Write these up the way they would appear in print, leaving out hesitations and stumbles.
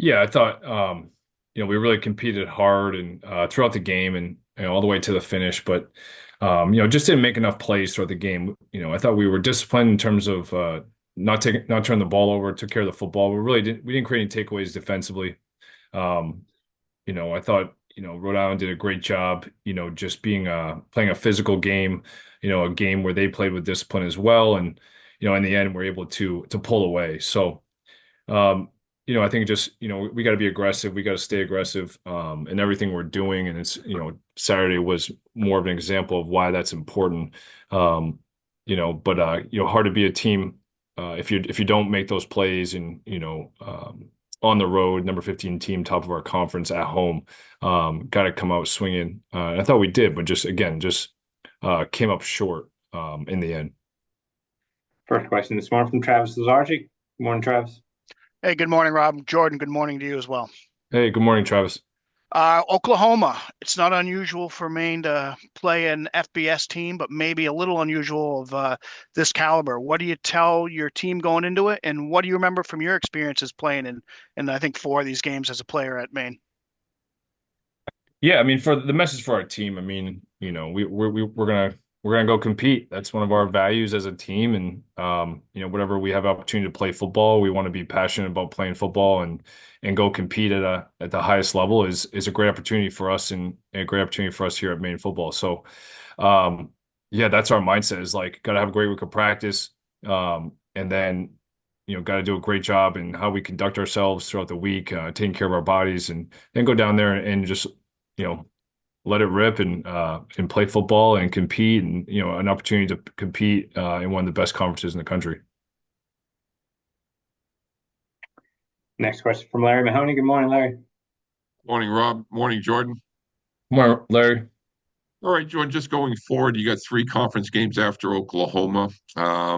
Yeah, I thought we really competed hard and throughout the game and all the way to the finish, but just didn't make enough plays throughout the game. I thought we were disciplined in terms of not turning the ball over, took care of the football. We didn't create any takeaways defensively. Um, I thought Rhode Island did a great job, just being playing a physical game, a game where they played with discipline as well, and in the end we're able to pull away. So. Um, I think just, we got to be aggressive. We got to stay aggressive in everything we're doing. And Saturday was more of an example of why that's important. But hard to be a team if you don't make those plays and, on the road, number 15 team, top of our conference at home, got to come out swinging. I thought we did, but came up short in the end. First question this morning from Travis Lazargi. Good morning, Travis. Hey, good morning, Rob. Jordan, good morning to you as well. Hey, good morning, Travis. Oklahoma. It's not unusual for Maine to play an FBS team, but maybe a little unusual of this caliber. What do you tell your team going into it, and what do you remember from your experiences playing in I think four of these games as a player at Maine? Yeah, I mean, for the message for our team, I mean, we're gonna go compete. That's one of our values as a team, and whatever we have opportunity to play football, we want to be passionate about playing football and go compete at the highest level is a great opportunity for us and a great opportunity for us here at Maine football. So, yeah, that's our mindset is like got to have a great week of practice, and then got to do a great job in how we conduct ourselves throughout the week, taking care of our bodies, and then go down there and just you know, let it rip and play football and compete and an opportunity to compete in one of the best conferences in the country. Next question from Larry Mahoney. Good morning, Larry. Morning, Rob. Morning, Jordan. Come on, Larry. All right, Jordan, just going forward, you got three conference games after Oklahoma. I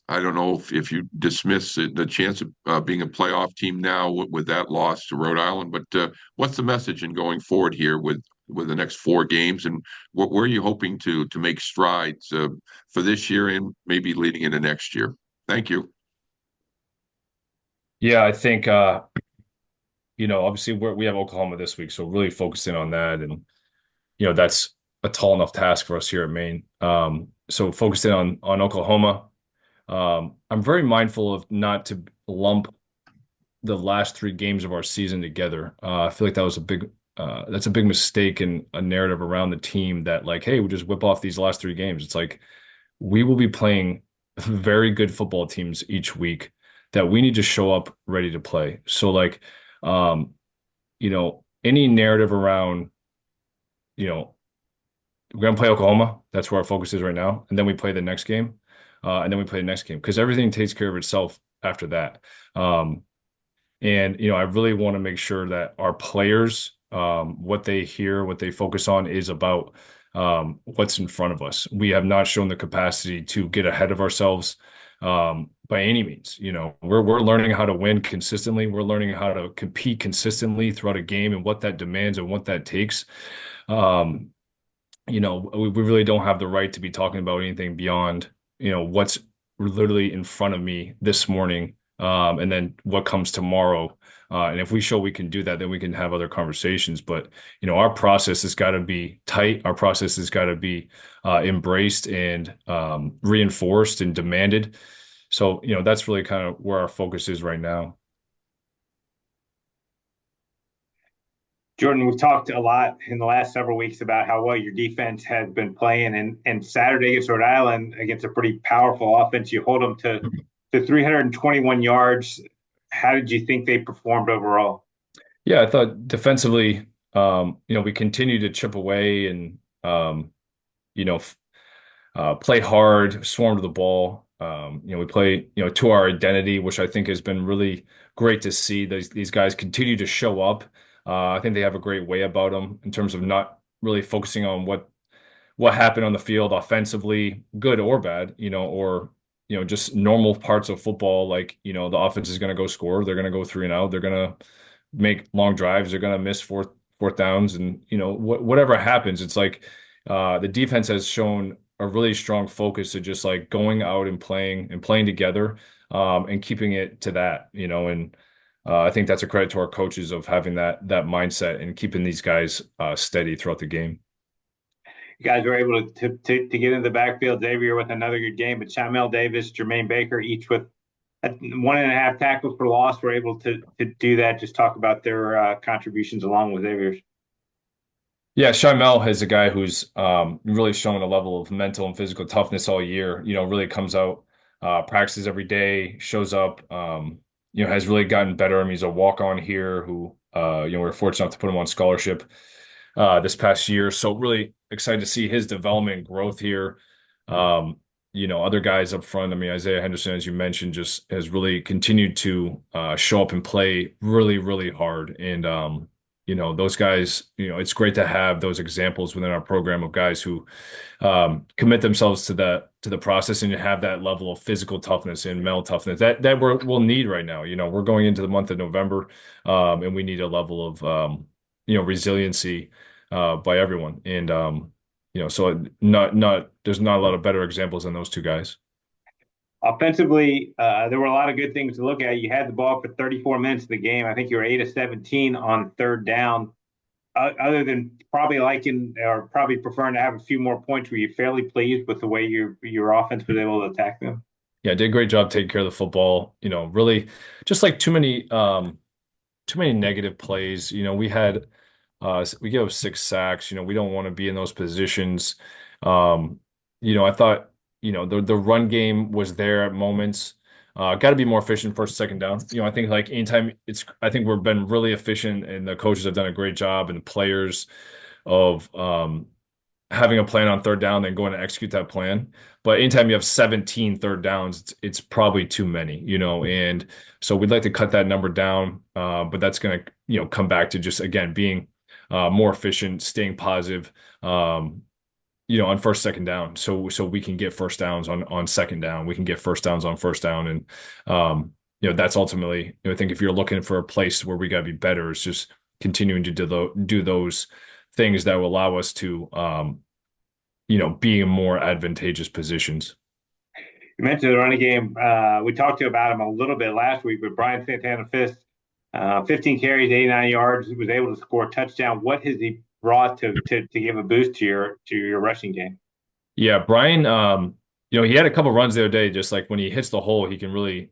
don't know if you dismiss the chance of being a playoff team now with that loss to Rhode Island, but what's the message in going forward here with the next four games, and where are you hoping to make strides for this year and maybe leading into next year? Thank you. Yeah, I think obviously we have Oklahoma this week, so really focusing on that, and that's a tall enough task for us here at Maine. So focusing on Oklahoma. I'm very mindful of not to lump the last three games of our season together. I feel like that's a big mistake in a narrative around the team that like, hey, we just whip off these last three games. It's like we will be playing very good football teams each week that we need to show up ready to play. So like, any narrative around, you know, we're gonna play Oklahoma. That's where our focus is right now, and then we play the next game, and then we play the next game because everything takes care of itself after that. Um, and I really want to make sure that our players, what they hear, what they focus on is about what's in front of us. We have not shown the capacity to get ahead of ourselves by any means. We're learning how to win consistently. We're learning how to compete consistently throughout a game and what that demands and what that takes. Um, we really don't have the right to be talking about anything beyond, what's literally in front of me this morning, and then what comes tomorrow. And if we show we can do that, then we can have other conversations. But, our process has got to be tight. Our process has got to be embraced and reinforced and demanded. So, that's really kind of where our focus is right now. Jordan, we've talked a lot in the last several weeks about how well your defense has been playing, and Saturday against Rhode Island against a pretty powerful offense, you hold them to 321 yards. How did you think they performed overall? Yeah, I thought defensively, we continue to chip away and, you know, f- play hard, swarm to the ball. We play, to our identity, which I think has been really great to see. These guys continue to show up. I think they have a great way about them in terms of not really focusing on what happened on the field offensively, good or bad, or just normal parts of football. Like, the offense is going to go score. They're going to go three and out. They're going to make long drives. They're going to miss fourth downs, and whatever happens, it's like the defense has shown a really strong focus to just like going out and playing together, and keeping it to that, and I think that's a credit to our coaches of having that mindset and keeping these guys steady throughout the game. You guys were able to get into the backfield. Xavier with another good game, but Shamel Davis, Jermaine Baker, each with 1.5 tackles for loss, were able to do that. Just talk about their contributions along with Xavier's. Yeah, Mel is a guy who's really shown a level of mental and physical toughness all year. Really comes out, practices every day, shows up. Has really gotten better. I mean, he's a walk-on here who, we're fortunate enough to put him on scholarship this past year. So really excited to see his development and growth here. Other guys up front. I mean, Isaiah Henderson, as you mentioned, just has really continued to show up and play really, really hard. And those guys, it's great to have those examples within our program of guys who commit themselves to the process and have that level of physical toughness and mental toughness that we'll need right now. We're going into the month of November, and we need a level of resiliency by everyone. And so not there's not a lot of better examples than those two guys. Offensively, there were a lot of good things to look at. You had the ball for 34 minutes of the game. I think you were 8 of 17 on third down. Other than probably liking or probably preferring to have a few more points, were you fairly pleased with the way your offense was able to attack them? Yeah, did a great job taking care of the football. Really just like too many negative plays. We gave up 6 sacks. We don't want to be in those positions. I thought, the run game was there at moments. Got to be more efficient first, second down. I think like anytime I think we've been really efficient and the coaches have done a great job and the players of having a plan on third down, then going to execute that plan. But anytime you have 17 third downs, it's probably too many, and so we'd like to cut that number down. But that's going to, come back to just, again, being more efficient, staying positive, on first, second down. So we can get first downs on second down. We can get first downs on first down. And, that's ultimately, I think if you're looking for a place where we got to be better, it's just continuing to do those things that will allow us to, be in more advantageous positions. You mentioned the running game. We talked to you about him a little bit last week, but Brian Santana Fist, 15 carries, 89 yards, was able to score a touchdown. What has he brought to give a boost to your rushing game? Yeah, Brian, he had a couple runs the other day, just like when he hits the hole, he can really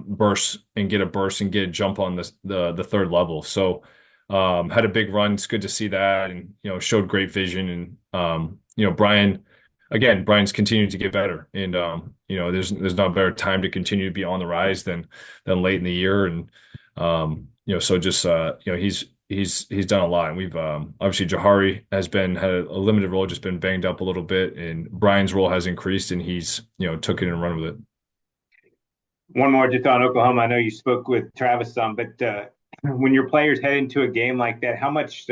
burst and get a jump on the third level. So had a big run. It's good to see that, and showed great vision. And Brian's continuing to get better. And there's not a better time to continue to be on the rise than late in the year. And so just he's done a lot. And we've obviously Jahari had a limited role, just been banged up a little bit, and Brian's role has increased, and he's took it and run with it. One more just on Oklahoma. I know you spoke with Travis some, but when your players head into a game like that, how much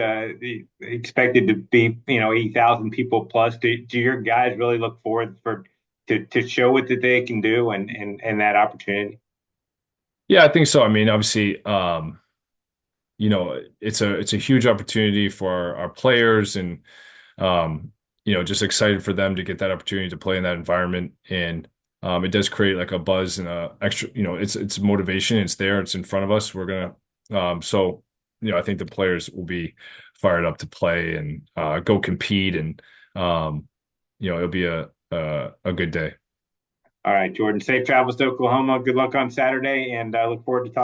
expected to be 8,000 people plus? Do your guys really look forward to show what that they can do and that opportunity? Yeah, I think so. I mean, obviously, it's a huge opportunity for our players, and just excited for them to get that opportunity to play in that environment. And it does create like a buzz and a extra, it's motivation. It's there. It's in front of us. We're gonna so I think the players will be fired up to play and go compete, and it'll be a good day. All right, Jordan. Safe travels to Oklahoma. Good luck on Saturday, and I look forward to talking.